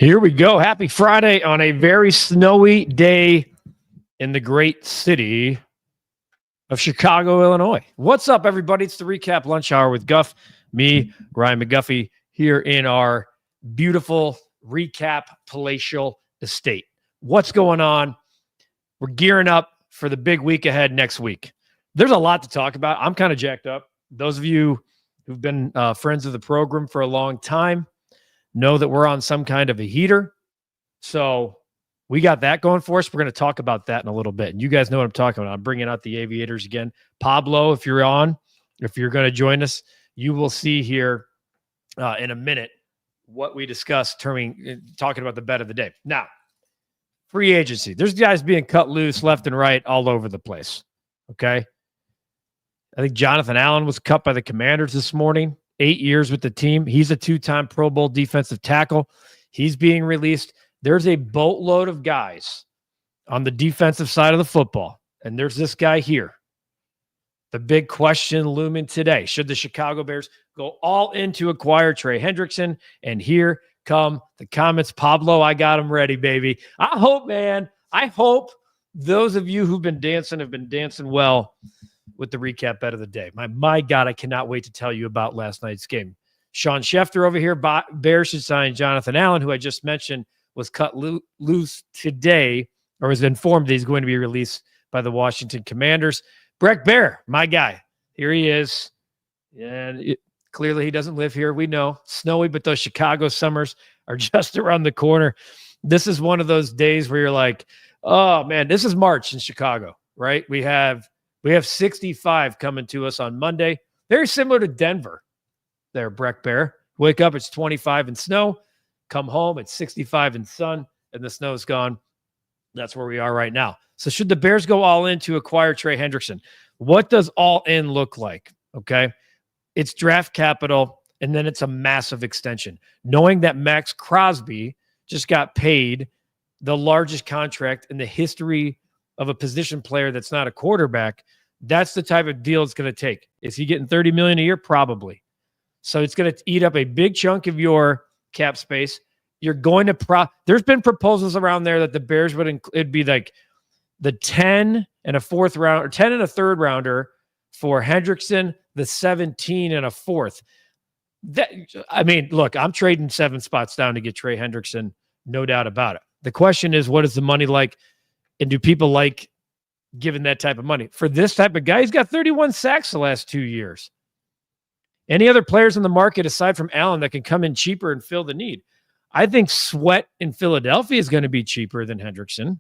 Here we go. Happy Friday on a very snowy day in the great city of Chicago, Illinois. What's up, everybody? It's the Recap Lunch Hour with Guff, me, Ryan McGuffey, here in our beautiful Recap palatial estate. What's going on? We're gearing up for the big week ahead next week. There's a lot to talk about. I'm kind of jacked up. Those of you who've been friends of the program for a long time know that we're on some kind of a heater. So we got that going for us. We're going to talk about that in a little bit. And you guys know what I'm talking about. I'm bringing out the Aviators again. Pablo, if you're going to join us, you will see here in a minute what we discussed talking about the bet of the day. Now, free agency. There's guys being cut loose left and right all over the place. Okay. I think Jonathan Allen was cut by the Commanders this morning. 8 years with the team. He's a two-time Pro Bowl defensive tackle. He's being released. There's a boatload of guys on the defensive side of the football. And there's this guy here. The big question looming today. Should the Chicago Bears go all in to acquire Trey Hendrickson? And here come the comments. Pablo, I got him ready, baby. I hope those of you who've been dancing have been dancing well with the recap bet of the day. My God, I cannot wait to tell you about last night's game. Sean Schefter over here, Bears should sign Jonathan Allen, who I just mentioned was cut loose today, or was informed that he's going to be released by the Washington Commanders. Breck Bear, my guy, here he is. And clearly he doesn't live here. We know, snowy, but those Chicago summers are just around the corner. This is one of those days where you're like, oh man, this is March in Chicago, right? We have 65 coming to us on Monday. Very similar to Denver there, Breck Bear. Wake up, it's 25 and snow. Come home, it's 65 and sun, and the snow's gone. That's where we are right now. So should the Bears go all in to acquire Trey Hendrickson? What does all in look like? Okay. It's draft capital, and then it's a massive extension. Knowing that Max Crosby just got paid the largest contract in the history of a position player that's not a quarterback, that's the type of deal it's going to take. Is he getting $30 million a year? Probably. So it's going to eat up a big chunk of your cap space. You're going to there's been proposals around there that the Bears it'd be like the 10 and a fourth round, or 10 and a third rounder for Hendrickson, the 17 and a fourth. Look, I'm trading 7 spots down to get Trey Hendrickson, no doubt about it. The question is, what is the money like? And do people like giving that type of money? For this type of guy, he's got 31 sacks the last 2 years. Any other players in the market aside from Allen that can come in cheaper and fill the need? I think Sweat in Philadelphia is going to be cheaper than Hendrickson.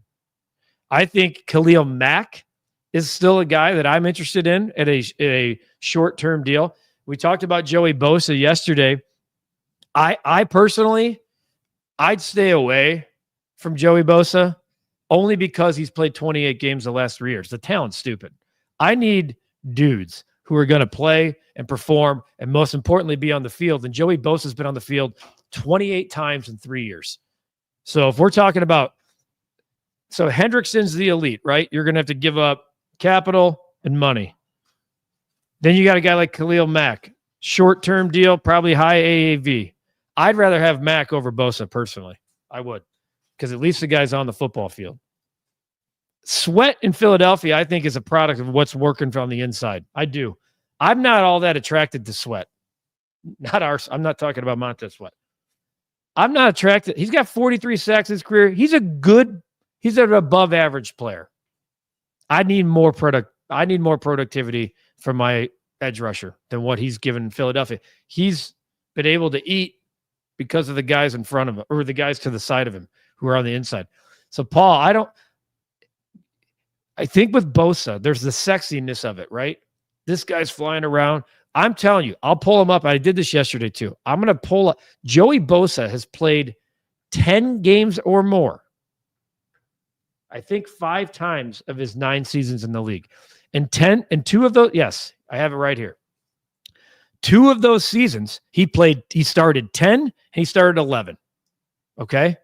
I think Khalil Mack is still a guy that I'm interested in at a short-term deal. We talked about Joey Bosa yesterday. I personally, I'd stay away from Joey Bosa only because he's played 28 games the last 3 years. The talent's stupid. I need dudes who are going to play and perform and, most importantly, be on the field. And Joey Bosa's been on the field 28 times in 3 years. So if we're talking about – so Hendrickson's the elite, right? You're going to have to give up capital and money. Then you got a guy like Khalil Mack. Short-term deal, probably high AAV. I'd rather have Mack over Bosa personally. I would. Because at least the guy's on the football field. Sweat in Philadelphia, I think, is a product of what's working from the inside. I do. I'm not all that attracted to Sweat. I'm not talking about Montez Sweat. I'm not attracted. He's got 43 sacks in his career. He's an above average player. I need more productivity from my edge rusher than what he's given in Philadelphia. He's been able to eat because of the guys in front of him, or the guys to the side of him who are on the inside. So, Paul, I think with Bosa, there's the sexiness of it, right? This guy's flying around. I'm telling you, I'll pull him up. I did this yesterday too. I'm going to pull up. Joey Bosa has played 10 games or more. I think 5 times of his 9 seasons in the league. And 2 of those, yes, I have it right here. 2 of those seasons, he started 10 and he started 11. Okay?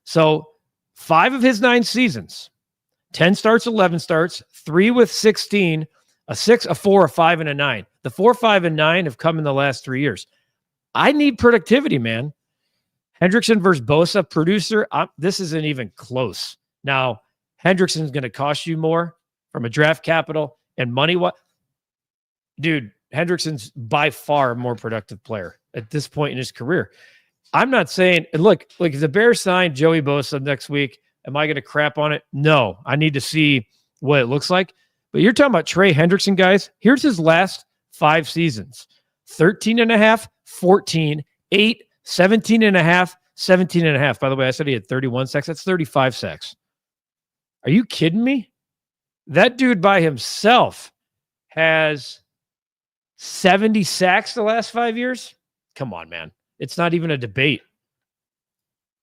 So 5 of his 9 seasons, 10 starts, 11 starts, 3 with 16, a 6, a 4, a 5, and a 9. The 4, 5, and 9 have come in the last 3 years. I need productivity, man. Hendrickson versus Bosa, producer, this isn't even close. Now, Hendrickson's going to cost you more from a draft capital and money. What, dude? Hendrickson's by far a more productive player at this point in his career. I'm not saying, and look, if the Bears sign Joey Bosa next week, am I going to crap on it? No, I need to see what it looks like. But you're talking about Trey Hendrickson, guys. Here's his last 5 seasons: 13.5, 14, 8, 17.5, 17.5. By the way, I said he had 31 sacks. That's 35 sacks. Are you kidding me? That dude by himself has 70 sacks the last 5 years? Come on, man. It's not even a debate.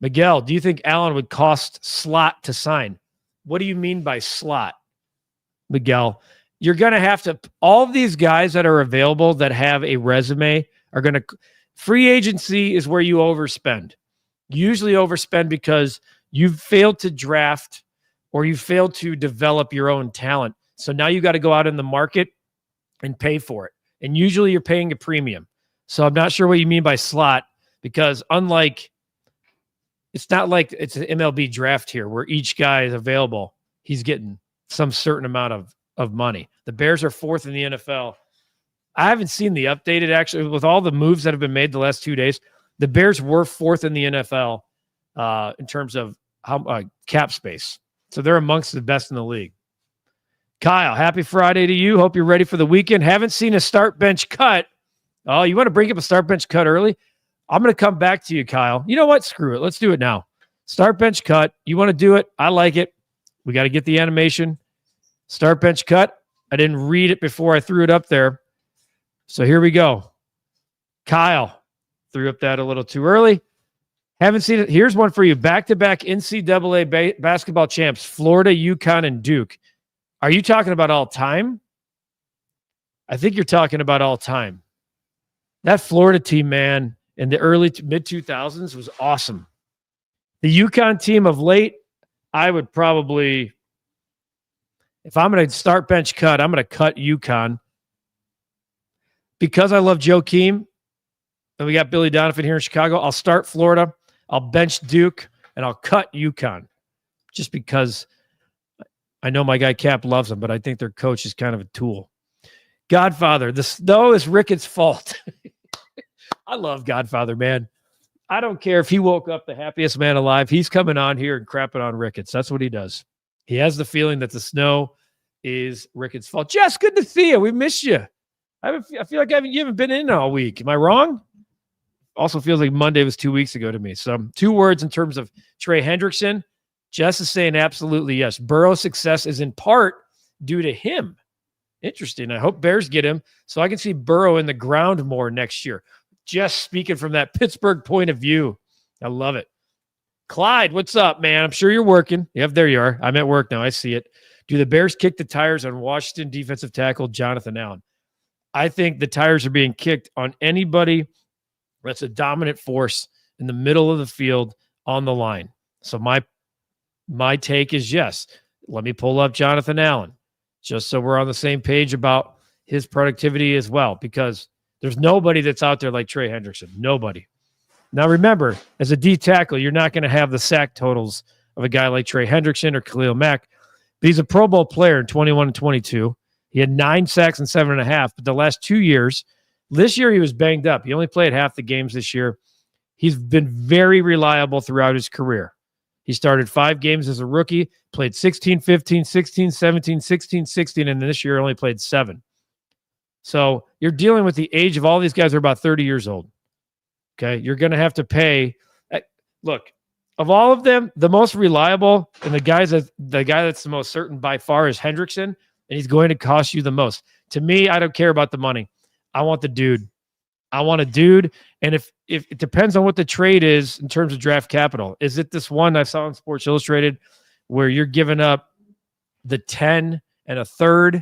Miguel, do you think Allen would cost slot to sign? What do you mean by slot, Miguel? You're going to have to, all of these guys that are available that have a resume are going to, free agency is where you overspend. You usually overspend because you've failed to draft or you failed to develop your own talent. So now you got to go out in the market and pay for it. And usually you're paying a premium. So I'm not sure what you mean by slot, because it's not like it's an MLB draft here where each guy is available. He's getting some certain amount of money. The Bears are 4th in the NFL. I haven't seen the updated, actually, with all the moves that have been made the last 2 days. The Bears were 4th in the NFL in terms of cap space. So they're amongst the best in the league. Kyle, happy Friday to you. Hope you're ready for the weekend. Haven't seen a start bench cut. Oh, you want to bring up a start bench cut early? I'm going to come back to you, Kyle. You know what? Screw it. Let's do it now. Start bench cut. You want to do it? I like it. We got to get the animation. Start bench cut. I didn't read it before I threw it up there. So here we go. Kyle threw up that a little too early. Haven't seen it. Here's one for you. Back-to-back NCAA basketball champs, Florida, UConn, and Duke. Are you talking about all time? I think you're talking about all time. That Florida team, man, in the early to mid-2000s was awesome. The UConn team of late, I would probably, if I'm going to start bench cut, I'm going to cut UConn. Because I love Joakim, and we got Billy Donovan here in Chicago, I'll start Florida, I'll bench Duke, and I'll cut UConn. Just because I know my guy Cap loves them, but I think their coach is kind of a tool. Godfather, the snow is Ricketts' fault. I love Godfather, man. I don't care if he woke up the happiest man alive. He's coming on here and crapping on Ricketts. That's what he does. He has the feeling that the snow is Ricketts' fault. Jess, good to see you. We missed you. I feel like you haven't been in all week. Am I wrong? Also feels like Monday was 2 weeks ago to me. So 2 words in terms of Trey Hendrickson. Jess is saying absolutely yes. Burrow's success is in part due to him. Interesting. I hope Bears get him so I can see Burrow in the ground more next year. Just speaking from that Pittsburgh point of view. I love it. Clyde, what's up, man? I'm sure you're working. Yep, there you are. I'm at work now. I see it. Do the Bears kick the tires on Washington defensive tackle Jonathan Allen? I think the tires are being kicked on anybody that's a dominant force in the middle of the field on the line. So my take is yes. Let me pull up Jonathan Allen just so we're on the same page about his productivity as well, because there's nobody that's out there like Trey Hendrickson. Nobody. Now, remember, as a D tackle, you're not going to have the sack totals of a guy like Trey Hendrickson or Khalil Mack. But he's a Pro Bowl player in 21 and 22. He had 9 sacks and 7.5. But the last 2 years, this year he was banged up. He only played half the games this year. He's been very reliable throughout his career. He started 5 games as a rookie, played 16, 15, 16, 17, 16, 16, and this year only played 7. So you're dealing with the age of all these guys are about 30 years old. Okay, you're going to have to pay. Look, of all of them, the most reliable and the guy that's the most certain by far is Hendrickson, and he's going to cost you the most. To me, I don't care about the money. I want the dude. I want a dude. And if it depends on what the trade is in terms of draft capital. Is it this one I saw in Sports Illustrated where you're giving up the 10 and a third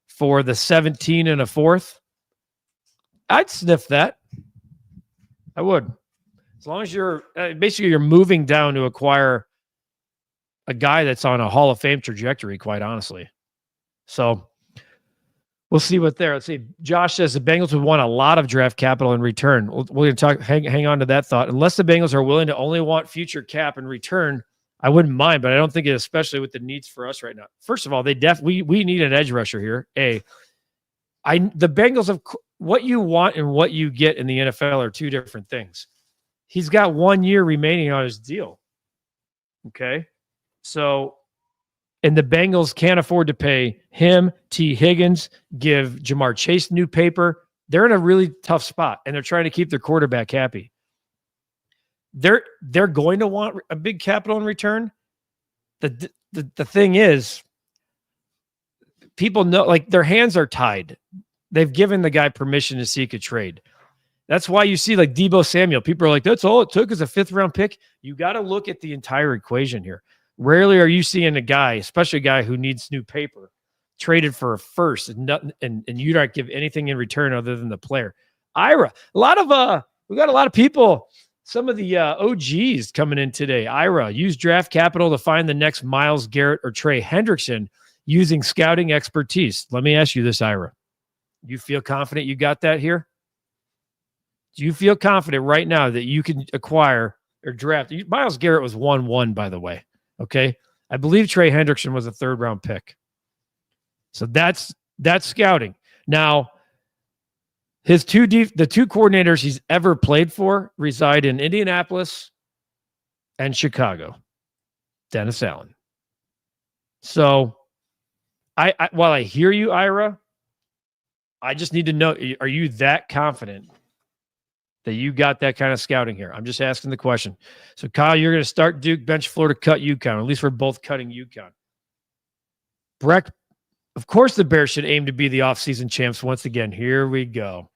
for the 17 and a fourth? I'd sniff that. I would. As long as you're basically you're moving down to acquire a guy that's on a Hall of Fame trajectory, quite honestly. So We'll see what there. Let's see. Josh says the Bengals would want a lot of draft capital in return. We're going to talk. Hang on to that thought. Unless the Bengals are willing to only want future cap in return, I wouldn't mind, but I don't think it, especially with the needs for us right now. First of all, we need an edge rusher here. The Bengals have what you want and what you get in the NFL are two different things. He's got 1 year remaining on his deal. Okay, so. And the Bengals can't afford to pay him, T. Higgins, give Jamar Chase new paper. They're in a really tough spot, and they're trying to keep their quarterback happy. They're going to want a big capital in return. The thing is, people know, like, their hands are tied. They've given the guy permission to seek a trade. That's why you see, like, Deebo Samuel. People are like, that's all it took is a 5th-round pick. You got to look at the entire equation here. Rarely are you seeing a guy, especially a guy who needs new paper, traded for a first and you don't give anything in return other than the player. Ira, we got a lot of people. Some of the OGs coming in today. Ira, use draft capital to find the next Myles Garrett or Trey Hendrickson using scouting expertise. Let me ask you this, Ira. You feel confident you got that here? Do you feel confident right now that you can acquire or draft? Myles Garrett was 1-1, by the way. Okay. I believe Trey Hendrickson was a 3rd-round pick. So that's scouting. Now, the two coordinators he's ever played for reside in Indianapolis and Chicago. Dennis Allen. So while I hear you, Ira, I just need to know, are you that confident that you got that kind of scouting here? I'm just asking the question. So, Kyle, you're going to start Duke, bench Florida, cut UConn. At least we're both cutting UConn. Breck, of course the Bears should aim to be the offseason champs once again. Here we go.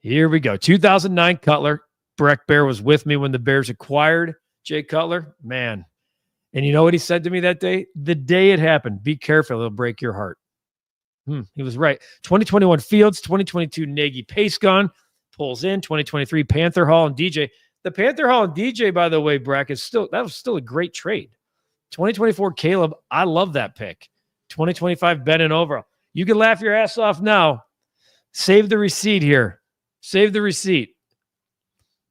2009 Cutler. Breck Bear was with me when the Bears acquired Jay Cutler. Man. And you know what he said to me that day? The day it happened, be careful, it'll break your heart. He was right. 2021 Fields, 2022 Nagy Pace gone. Pulls in 2023 Panther Hall and DJ. The Panther Hall and DJ, by the way, Brack, that was still a great trade. 2024 Caleb, I love that pick. 2025 Ben and Overall. You can laugh your ass off now. Save the receipt here. Save the receipt.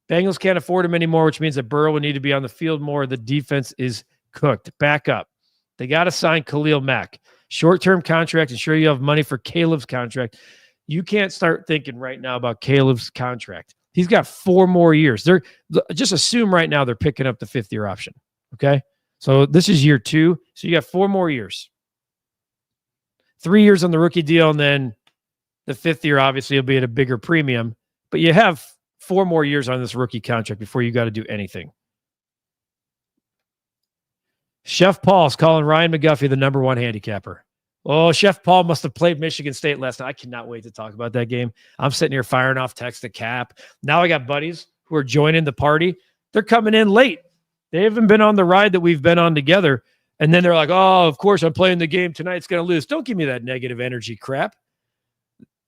Bengals can't afford him anymore, which means that Burrow will need to be on the field more. The defense is cooked. Back up. They got to sign Khalil Mack. Short-term contract. Ensure you have money for Caleb's contract. You can't start thinking right now about Caleb's contract. He's got 4 more years. Just assume right now they're picking up the 5th-year option. Okay? So this is year 2. So you got 4 more years. 3 years on the rookie deal, and then the 5th year obviously will be at a bigger premium. But you have 4 more years on this rookie contract before you got to do anything. Chef Paul's calling Ryan McGuffey the number 1 handicapper. Oh, Chef Paul must have played Michigan State last night. I cannot wait to talk about that game. I'm sitting here firing off text to Cap. Now I got buddies who are joining the party. They're coming in late. They haven't been on the ride that we've been on together. And then they're like, oh, of course I'm playing the game tonight. It's going to lose. Don't give me that negative energy crap.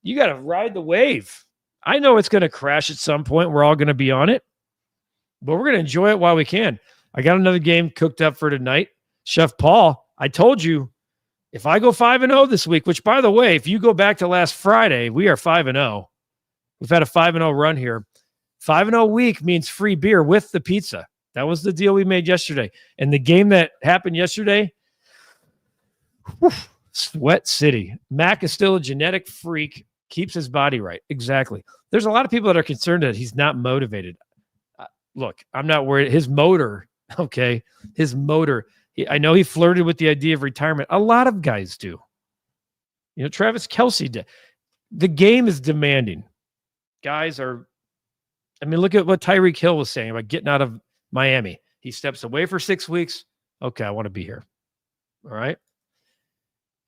You got to ride the wave. I know it's going to crash at some point. We're all going to be on it. But we're going to enjoy it while we can. I got another game cooked up for tonight. Chef Paul, I told you, if I go 5-0 this week, which, by the way, if you go back to last Friday, we are 5-0. We've had a 5-0 run here. 5-0 week means free beer with the pizza. That was the deal we made yesterday. And the game that happened yesterday, Sweat City. Mac is still a genetic freak, keeps his body right. Exactly. There's a lot of people that are concerned that he's not motivated. Look, I'm not worried. His motor, okay, I know he flirted with the idea of retirement. A lot of guys do. You know, Travis Kelce did. The game is demanding. Guys are, look at what Tyreek Hill was saying about getting out of Miami. He steps away for 6 weeks. Okay, I want to be here. All right.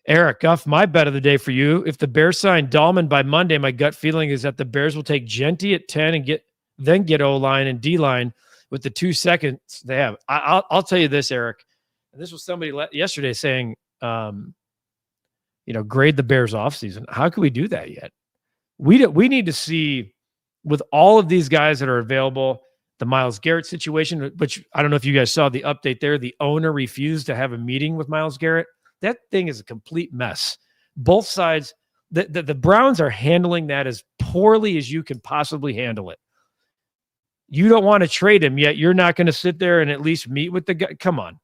Eric Guff, my bet of the day for you. If the Bears sign Dahlman by Monday, my gut feeling is that the Bears will take Genty at 10 and get O-line and D-line with the 2 seconds they have. I'll tell you this, Eric. And this was somebody yesterday saying, grade the Bears offseason. How can we do that yet? We need to see, with all of these guys that are available, the Myles Garrett situation, which I don't know if you guys saw the update there. The owner refused to have a meeting with Myles Garrett. That thing is a complete mess. Both sides, The Browns are handling that as poorly as you can possibly handle it. You don't want to trade him, yet you're not going to sit there and at least meet with the guy. Come on.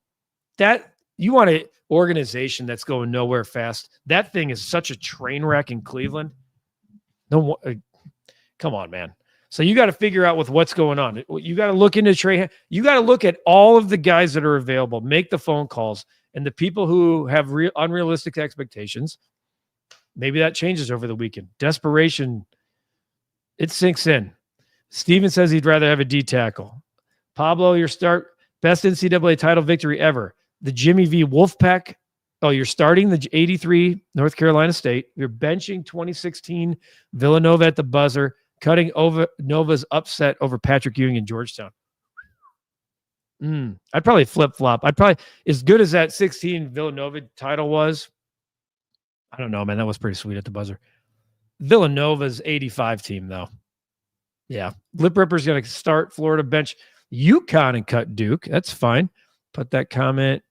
You want an organization that's going nowhere fast. That thing is such a train wreck in Cleveland. No, come on, man. So you got to figure out with what's going on. You got to look into trade. You got to look at all of the guys that are available, make the phone calls, and the people who have unrealistic expectations. Maybe that changes over the weekend. Desperation, it sinks in. Steven says he'd rather have a D tackle. Pablo, your best NCAA title victory ever. The Jimmy V Wolfpack. Oh, you're starting the 83 North Carolina State. You're benching 2016 Villanova at the buzzer, cutting over Nova's upset over Patrick Ewing in Georgetown. I'd probably flip-flop. I'd probably, as good as that 16 Villanova title was, I don't know, man. That was pretty sweet at the buzzer. Villanova's 85 team, though. Yeah. Lip Ripper's going to start Florida bench UConn and cut Duke. That's fine. Put that comment.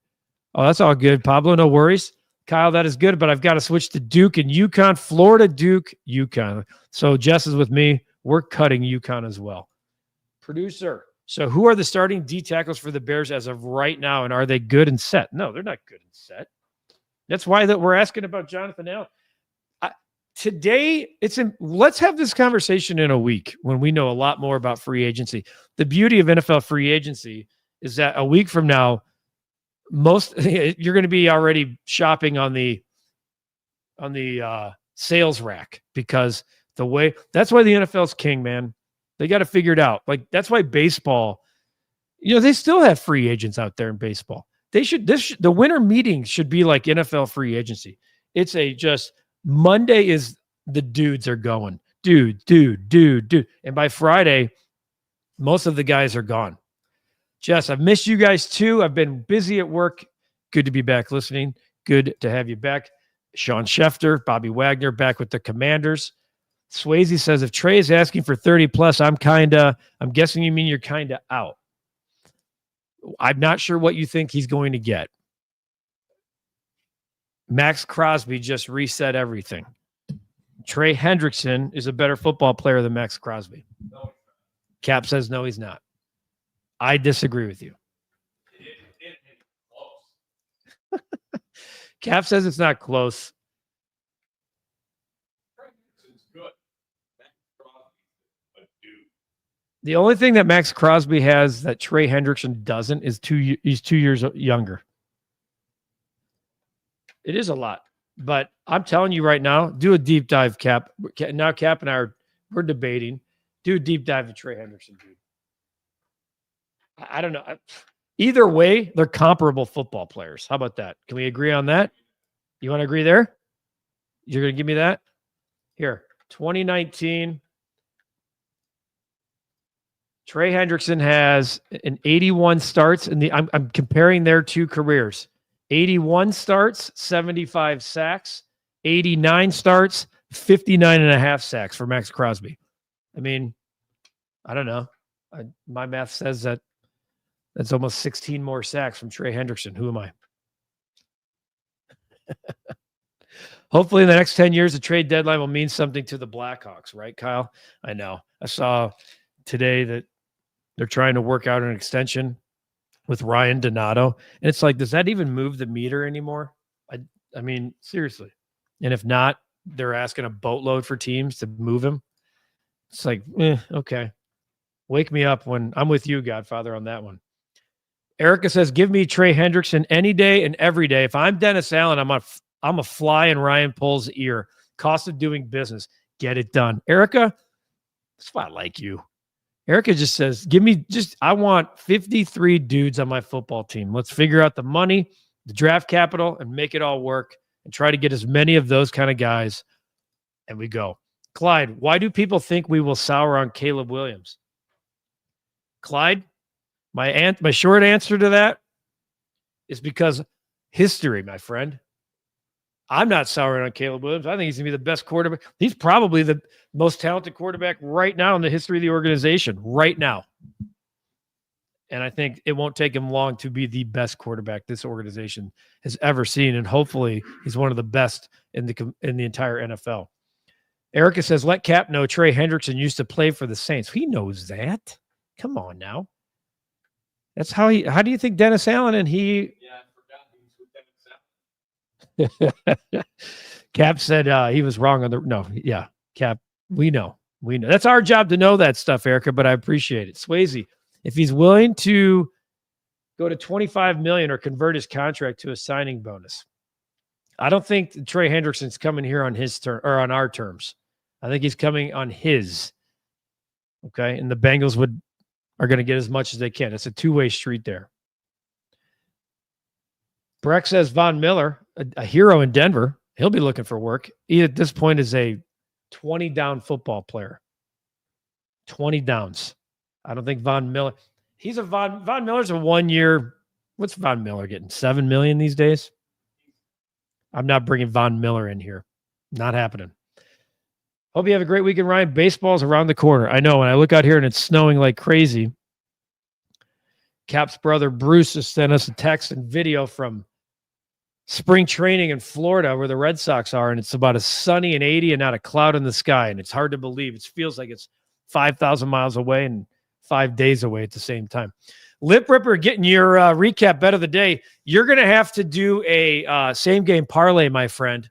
Oh, that's all good. Pablo, no worries. Kyle, that is good, but I've got to switch to Duke and UConn. Florida, Duke, UConn. So Jess is with me. We're cutting UConn as well. Producer. So who are the starting D tackles for the Bears as of right now, and are they good and set? No, they're not good and set. That's why we're asking about Jonathan Allen. Today, let's have this conversation in a week when we know a lot more about free agency. The beauty of NFL free agency is that a week from now, you're going to be already shopping on the sales rack, because that's why the NFL's king, man. They got to figure it out. Like, that's why baseball, they still have free agents out there in baseball. The winter meeting should be like NFL free agency. It's just Monday is the dudes are going, dude. And by Friday, most of the guys are gone. Jess, I've missed you guys too. I've been busy at work. Good to be back listening. Good to have you back. Sean Schefter, Bobby Wagner back with the Commanders. Swayze says, if Trey is asking for 30 plus, I'm guessing you mean you're kind of out. I'm not sure what you think he's going to get. Max Crosby just reset everything. Trey Hendrickson is a better football player than Max Crosby. No. Cap says no, he's not. I disagree with you. Cap says it's not close. The only thing that Max Crosby has that Trey Hendrickson doesn't is he's 2 years younger. It is a lot, but I'm telling you right now, do a deep dive, Cap. Now Cap and we're debating. Do a deep dive of Trey Hendrickson, dude. I don't know. Either way, they're comparable football players. How about that? Can we agree on that? You want to agree there? You're going to give me that? Here, 2019. Trey Hendrickson has an 81 starts, and I'm comparing their two careers. 81 starts, 75 sacks. 89 starts, 59 and a half sacks for Max Crosby. I mean, I don't know. My math says that's almost 16 more sacks from Trey Hendrickson. Who am I? Hopefully in the next 10 years, the trade deadline will mean something to the Blackhawks, right, Kyle? I know. I saw today that they're trying to work out an extension with Ryan Donato. And it's like, does that even move the meter anymore? I mean, seriously. And if not, they're asking a boatload for teams to move him. It's like, okay. Wake me up when I'm with you, Godfather, on that one. Erica says, give me Trey Hendrickson any day and every day. If I'm Dennis Allen, I'm a fly in Ryan Pohl's ear. Cost of doing business. Get it done. Erica, that's why I like you. Erica just says, I want 53 dudes on my football team. Let's figure out the money, the draft capital, and make it all work and try to get as many of those kind of guys. And we go. Clyde, why do people think we will sour on Caleb Williams? Clyde, my short answer to that is because history, my friend. I'm not souring on Caleb Williams. I think he's going to be the best quarterback. He's probably the most talented quarterback right now in the history of the organization, right now. And I think it won't take him long to be the best quarterback this organization has ever seen. And hopefully he's one of the best in the entire NFL. Erica says, let Cap know Trey Hendrickson used to play for the Saints. He knows that. Come on now. That's how do you think Dennis Allen and he... Yeah, I forgot he was with Dennis Allen. Cap said he was wrong on the... No, yeah, Cap, we know. That's our job to know that stuff, Erica, but I appreciate it. Swayze, if he's willing to go to $25 million or convert his contract to a signing bonus, I don't think Trey Hendrickson's coming here on his term or on our terms. I think he's coming on his. Okay, and the Bengals are going to get as much as they can. It's a two-way street there. Breck says Von Miller, a hero in Denver, he'll be looking for work. He at this point is a 20-down football player. 20 downs. I don't think Von Miller. Von Miller's a 1 year. What's Von Miller getting? $7 million these days? I'm not bringing Von Miller in here. Not happening. Hope you have a great weekend, Ryan. Baseball's around the corner. I know when I look out here and it's snowing like crazy. Cap's brother Bruce has sent us a text and video from spring training in Florida where the Red Sox are, and it's about a sunny and 80 and not a cloud in the sky, and it's hard to believe. It feels like it's 5,000 miles away and 5 days away at the same time. Lip Ripper getting your recap bet of the day. You're going to have to do a same-game parlay, my friend.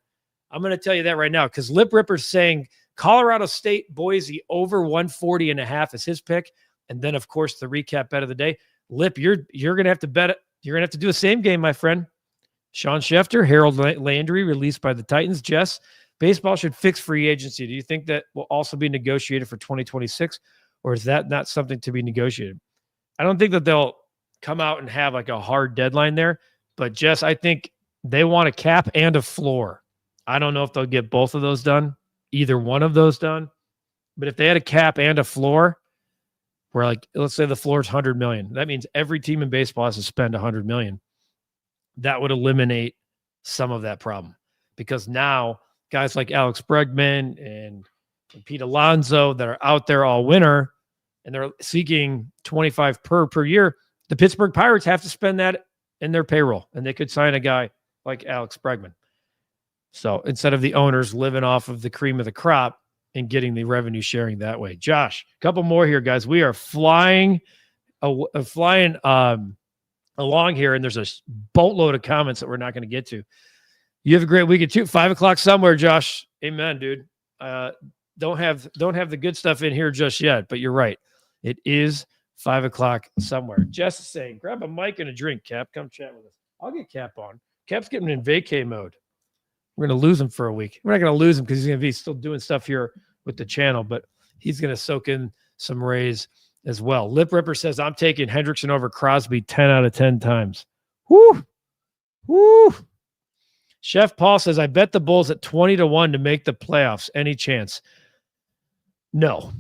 I'm going to tell you that right now because Lip Ripper's saying Colorado State, Boise over 140.5 is his pick. And then, of course, the recap bet of the day. Lip, you're going to have to bet it. You're going to have to do a same game, my friend. Sean Schefter, Harold Landry, released by the Titans. Jess, baseball should fix free agency. Do you think that will also be negotiated for 2026, or is that not something to be negotiated? I don't think that they'll come out and have like a hard deadline there, but Jess, I think they want a cap and a floor. I don't know if they'll get both of those done, either one of those done, but if they had a cap and a floor, where like, let's say the floor is $100 million, that means every team in baseball has to spend $100 million. That would eliminate some of that problem because now guys like Alex Bregman and Pete Alonso that are out there all winter and they're seeking 25 per year, the Pittsburgh Pirates have to spend that in their payroll, and they could sign a guy like Alex Bregman. So instead of the owners living off of the cream of the crop and getting the revenue sharing that way. Josh, a couple more here, guys. We are flying along here, and there's a boatload of comments that we're not going to get to. You have a great weekend too. 5:00 somewhere, Josh. Amen, dude. Don't have the good stuff in here just yet, but you're right. It is 5:00 somewhere. Jess is saying, grab a mic and a drink, Cap. Come chat with us. I'll get Cap on. Cap's getting in vacay mode. We're going to lose him for a week. We're not going to lose him because he's going to be still doing stuff here with the channel, but he's going to soak in some Rays as well. Lip Ripper says, I'm taking Hendrickson over Crosby 10 out of 10 times. Woo! Woo! Chef Paul says, I bet the Bulls at 20-1 to make the playoffs. Any chance? No.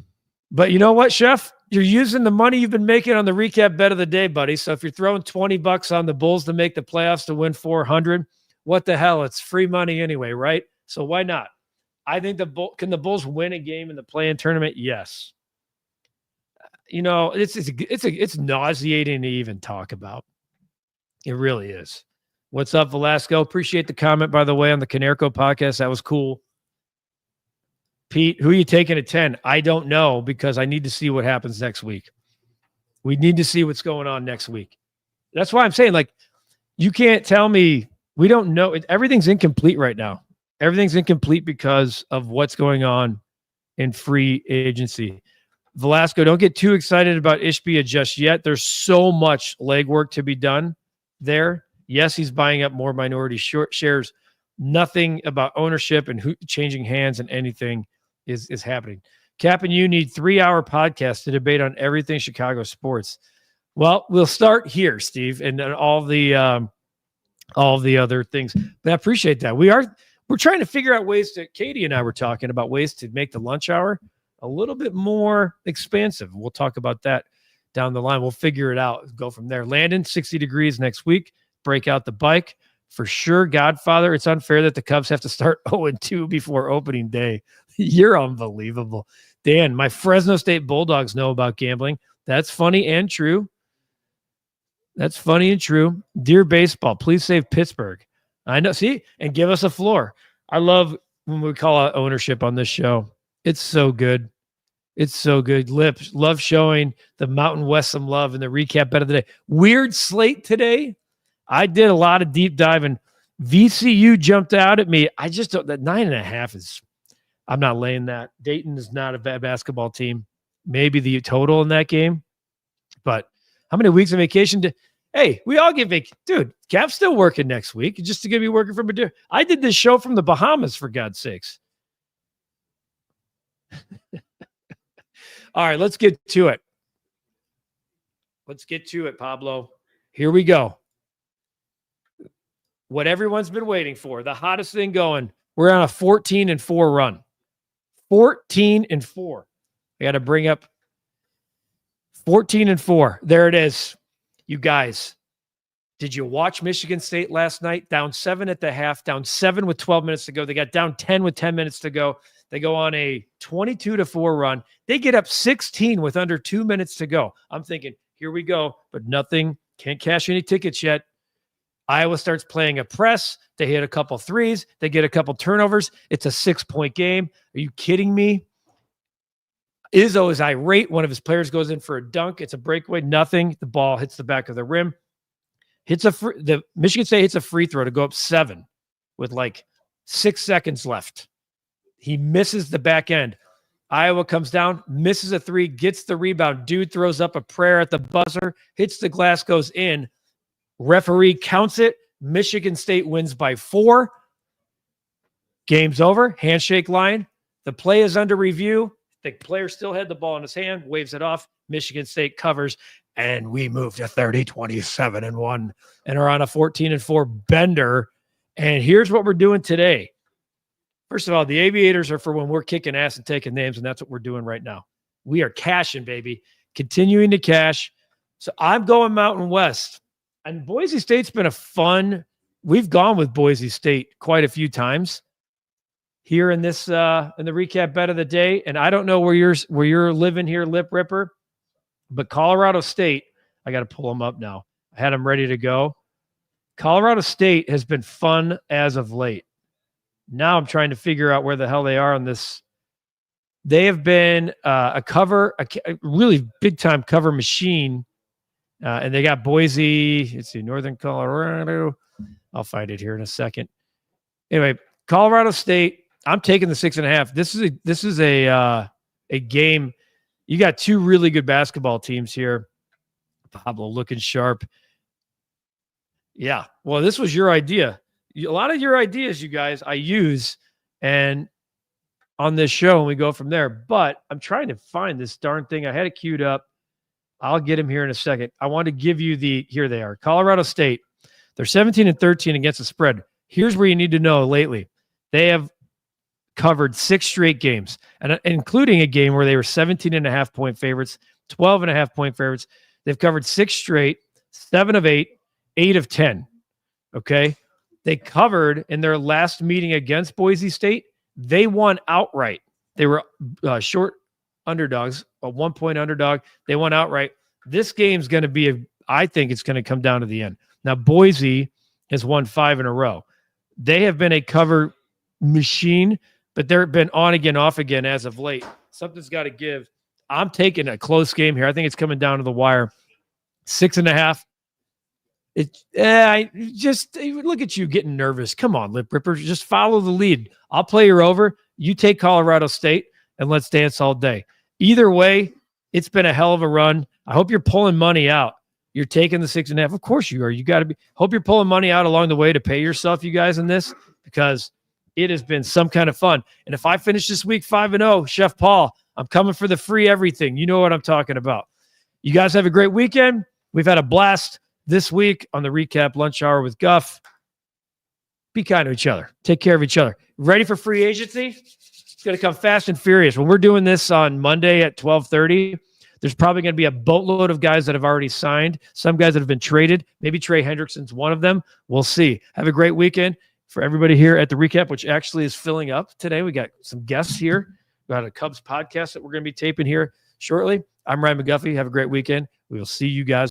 But you know what, Chef? You're using the money you've been making on the recap bet of the day, buddy. So if you're throwing $20 on the Bulls to make the playoffs to win 400, what the hell? It's free money anyway, right? So why not? I think can the Bulls win a game in the play-in tournament? Yes. You know, it's nauseating to even talk about. It really is. What's up, Velasco? Appreciate the comment, by the way, on the Canerco podcast. That was cool. Pete, who are you taking at 10? I don't know because I need to see what happens next week. We need to see what's going on next week. That's why I'm saying, like, you can't tell me we don't know. Everything's incomplete right now. Everything's incomplete because of what's going on in free agency. Velasco, don't get too excited about Ishbia just yet. There's so much legwork to be done there. Yes, he's buying up more minority shares. Nothing about ownership and changing hands and anything is happening. Cap and you need 3-hour podcasts to debate on everything Chicago sports. Well, we'll start here, Steve, and then all the other things. But I appreciate that. We're trying to figure out ways to. Katie and I were talking about ways to make the lunch hour a little bit more expansive. We'll talk about that down the line. We'll figure it out. Go from there. Landon, 60 degrees next week. Break out the bike for sure. Godfather, it's unfair that the Cubs have to start 0-2 before opening day. You're unbelievable. Dan, my Fresno State Bulldogs know about gambling. That's funny and true. That's funny and true. Dear baseball, please save Pittsburgh. I know. See, and give us a floor. I love when we call out ownership on this show. It's so good. It's so good. Love showing the Mountain West some love in the recap bet of the day. Weird slate today. I did a lot of deep diving. VCU jumped out at me. I just don't, that 9.5 is, I'm not laying that. Dayton is not a bad basketball team. Maybe the total in that game. But how many weeks of vacation hey, we all get vacation. Dude, Cap's still working next week. Just to get me working from a I did this show from the Bahamas, for God's sakes. All right, let's get to it. Let's get to it, Pablo. Here we go. What everyone's been waiting for, the hottest thing going. We're on a 14-4 run. 14-4. I got to bring up 14-4. There it is. You guys, did you watch Michigan State last night? Down 7 at the half, down 7 with 12 minutes to go. They got down 10 with 10 minutes to go. They go on a 22-4 run. They get up 16 with under 2 minutes to go. I'm thinking, here we go, but nothing. Can't cash any tickets yet. Iowa starts playing a press. They hit a couple threes. They get a couple turnovers. It's a 6-point game. Are you kidding me? Izzo is irate. One of his players goes in for a dunk. It's a breakaway. Nothing. The ball hits the back of the rim. The Michigan State hits a free throw to go up 7 with like 6 seconds left. He misses the back end. Iowa comes down, misses a 3, gets the rebound. Dude throws up a prayer at the buzzer, hits the glass, goes in. Referee counts it. Michigan State wins by 4. Game's over. Handshake line. The play is under review. The player still had the ball in his hand, waves it off. Michigan State covers, and we move to 30-27-1 and are on a 14-4 bender. And here's what we're doing today. First of all, the aviators are for when we're kicking ass and taking names, and that's what we're doing right now. We are cashing, baby. Continuing to cash. So I'm going Mountain West. And Boise State's been a fun. We've gone with Boise State quite a few times here in this in the recap bet of the day. And I don't know where you're living here, Lip Ripper, but Colorado State, I got to pull them up now. I had them ready to go. Colorado State has been fun as of late. Now I'm trying to figure out where the hell they are on this. They have been a really big time cover machine. And they got Boise, let's see, Northern Colorado. I'll find it here in a second. Anyway, Colorado State, I'm taking the 6.5. This is a game. You got 2 really good basketball teams here. Pablo looking sharp. Yeah. Well, this was your idea. A lot of your ideas, you guys, I use and on this show, and we go from there. But I'm trying to find this darn thing. I had it queued up. I'll get him here in a second. I want to give you here they are. Colorado State. They're 17-13 against the spread. Here's where you need to know lately. They have covered 6 straight games, and including a game where they were 17.5-point favorites, 12.5-point favorites. They've covered 6 straight, 7 of 8, 8 of 10. Okay. They covered in their last meeting against Boise State. They won outright. They were short underdogs, a 1-point underdog. They won outright. This game's going to be I think it's going to come down to the end. Now, Boise has won 5 in a row. They have been a cover machine, but they've been on again, off again as of late. Something's got to give. I'm taking a close game here. I think it's coming down to the wire. 6.5. I just look at you getting nervous. Come on, Lip Ripper. Just follow the lead. I'll play your over. You take Colorado State, and let's dance all day. Either way, it's been a hell of a run. I hope you're pulling money out. You're taking the 6.5. Of course you are. You got to be. Hope you're pulling money out along the way to pay yourself, you guys, in this, because it has been some kind of fun. And if I finish this week 5-0, Chef Paul, I'm coming for the free everything. You know what I'm talking about. You guys have a great weekend. We've had a blast this week on the Recap Lunch Hour with Guff. Be kind to each other. Take care of each other. Ready for free agency? It's going to come fast and furious. When we're doing this on Monday at 12:30, there's probably going to be a boatload of guys that have already signed, some guys that have been traded. Maybe Trey Hendrickson's one of them. We'll see. Have a great weekend. For everybody here at the Recap, which actually is filling up today, we got some guests here. We got a Cubs podcast that we're going to be taping here shortly. I'm Ryan McGuffey. Have a great weekend. We will see you guys.